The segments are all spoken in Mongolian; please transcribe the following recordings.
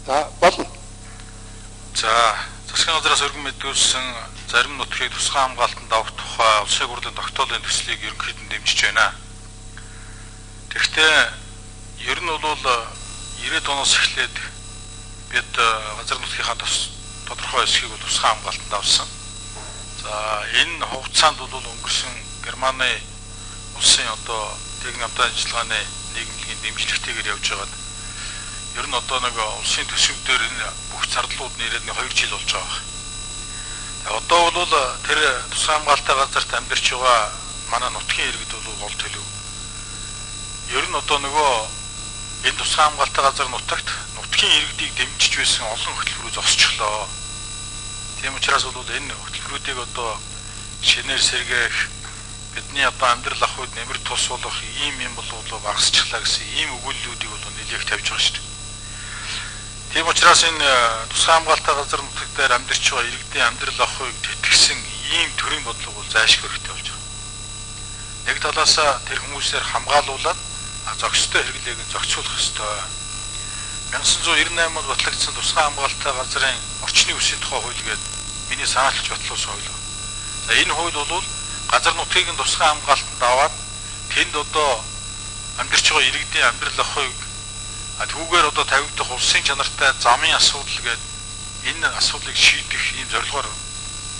За болно. За засгийн газраас өргөн мэдүүлсэн зарим нутгийг тусгай хамгаалтанд авах тухай улсын хурлын тогтоолын төслийг ерөнхийдөө дэмжиж байна. Тэгэхдээ ер нь бол 90-ад оноос эхлээд бид газар нутгийнхаа тодорхой хэсгийг тусгай хамгаалтанд авсан. За энэ хугацаанд бол өнгөрсөн Германы улсын одоо техник хамтран ажиллагааны нийгмийн дэмжлэгтэйгээр явж байгаад ер нь одоо нэг улсын төсөвдөр бүх зардлууд нэрээд 2 жил болж байгаа. Тэгээ одоо бол тэр тусгай хамгаалалттай газарт амьдарч байгаа манай нутгийн иргэд бол гол төлөв. Ер нь одоо нөгөө энэ тусгай хамгаалалттай газар нутагт нутгийн иргэдийг дэмжиж байсан олон хөтөлбөрүүд зогсчихлоо. Тийм учраас бол энэ хөтөлбөрүүдийг одоо шинээр сэргээх бидний одоо амьдрал ахуйд нэмэр тус болох ийм бол багасчлаа гэсэн ийм өгүүллүүдийг бол нэлээх тавьж байгаа шүү дээ. Тийм учраас энэ тусгай хамгаалалттай газар нутаг дээр амьдарч байгаа иргэдийн амьдрал ахуйг тэтгэсэн ийм төрлийн бодлого бол зайлшгүй хэрэгтэй болж байгаа. Нэг талаас тэр хүмүүсээр хамгаалуулаад зохистой хэрэглээг нь зохицуулах ёстой. 1998 онд батлагдсан тусгай хамгаалалттай газрын орчны үсгийн тухай хууль гэдэг миний санаалж батлуулсан хууль. За энэ хууль бол газар нутгийг нь тусгай хамгаалтанд аваад тэнд одоо амьдарч байгаа иргэдийн амьдрал ахуйг түүгээр одоо тавигдах улсын чанартай замын асуудал гэдэг энэ асуудлыг шийдэх ийм зорилгоор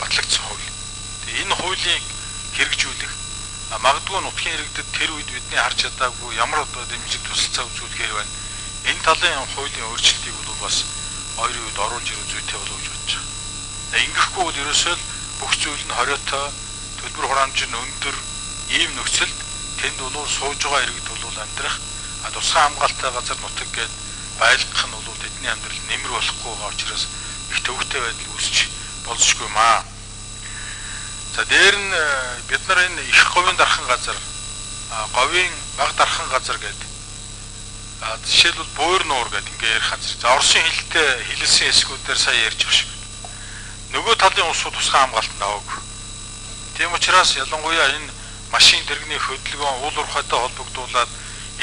батлагдсан хууль. Тэгээ энэ хуулийг хэрэгжүүлэх магадгүй нутгийн иргэдэд тэр үед бидний харж чадаагүй ямар одоо дэмжлэг тусалцаа үзүүлэхээр байна. Энэ талын хуулийн өөрчлөлтийг бол бас хоёрын үед оруулж ирэх зүйтэй болов гэж бодож байгаа. Ингэхгүй бол ерөөсөө бүх зүйл нь хориотой, төлбөр хураамж нь өндөр ийм нөхцөлд тэнд бол сууж байгаа иргэд бол амьдрах тусгай хамгаалалттай газар нутаг гээд байлгах нь бол тэдний амьдрал нэмэр болохгүй байгаа учраас их төвөгтэй байдал үүсч болзошгүй маа. За дээр нь бид нар энэ их говийн дархан газар, говийн баг дархан газар гэдэг жишээлбэл буур нуур гэдэг ингээ ярих газар. За Оросын хэлтэй хэлэлсэн хэсгүүдээр сая ярьж байгаа шиг. Нөгөө талын улсууд тусгай хамгаалтанд аваагүй. Тийм учраас ялангуяа энэ машин тэрэгний хөдөлгөөн уул уурхайтай холбогдуулаад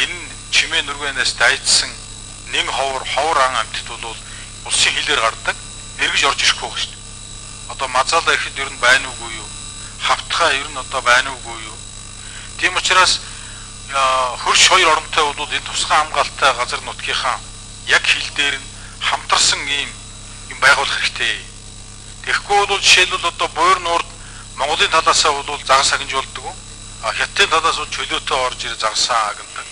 энэ чимээ нүргэнээс дайдсан нэг ховор ан амьтд бол улсын хилээр гардаг эргэж орж ирэхгүй байгаа шүү дээ. Одоо мазаалаа ихэд ер нь байна уугүй юу? Хавтхаа ер нь одоо байна уугүй юу? Тийм учраас хөрш хоёр оронтой бол энэ тусгай хамгаалалттай газар нутгийнхаа яг хил дээр нь хамтарсан ийм байгуулах хэрэгтэй. Тэгэхгүй бол жишээлбэл одоо буур нуурд Монголын талаасаа бол загас агнжуулдаг. Хятадын талаас бол чөлөөтэй орж ирээ загасаа агнадаг.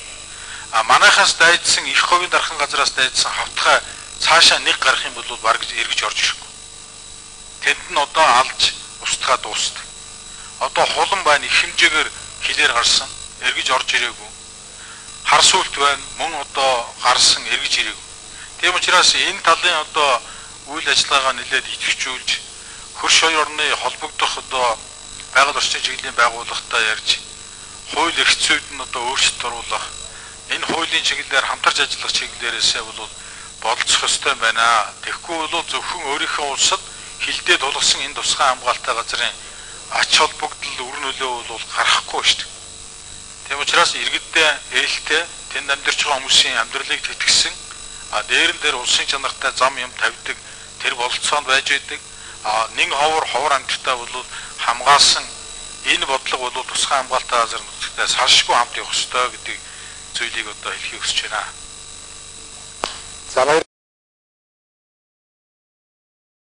Манайхаас дайдсан их говийн дархан газраас дайдсан хавтгай цаашаа нэг гарах юм бол бараг эргэж орж ирэхгүй. Тэнд нь одоо алж устгаа дуустав. Одоо хулан байна их хэмжээгээр хилээр гарсан эргэж орж ирээгүй. Хар сүлт байна мөн одоо гарсан эргэж ирээгүй. Тийм учраас энэ талын одоо үйл ажиллагаагаа нэлээд идэвхжүүлж хөрш хоёр орны холбогдох одоо байгаль орчны чиглэлийн байгууллагатай ярьж хууль эрх зүйд нь одоо өөрчлөлт оруулах энэ хуулийн чиглэлээр хамтарч ажиллах чиглэлээрээсээ бол болцох ёстой байна. Тэгэхгүй бол зөвхөн өөрийнхөө улсад хилдээ тулгсан энэ тусгай хамгаалалттай газрын ач холбогдол үр нөлөө бол гарахгүй шүү дээ. Тийм учраас иргэддээ ээлтэй тэнд амьдарч байгаа хүмүүсийн амьдралыг тэтгэсэн дээр нь дээр улсын чанартай зам юм тавьдаг тэр бололцоонд байж байдаг нэг ховор амьтдаа бол хамгаалсан энэ бодлого бол тусгай хамгаалалттай газар нутагтай салшгүй хамт явах ёстой гэдэг зүйлийг одоо хэлхийг хүсэж байна. За баярлалаа.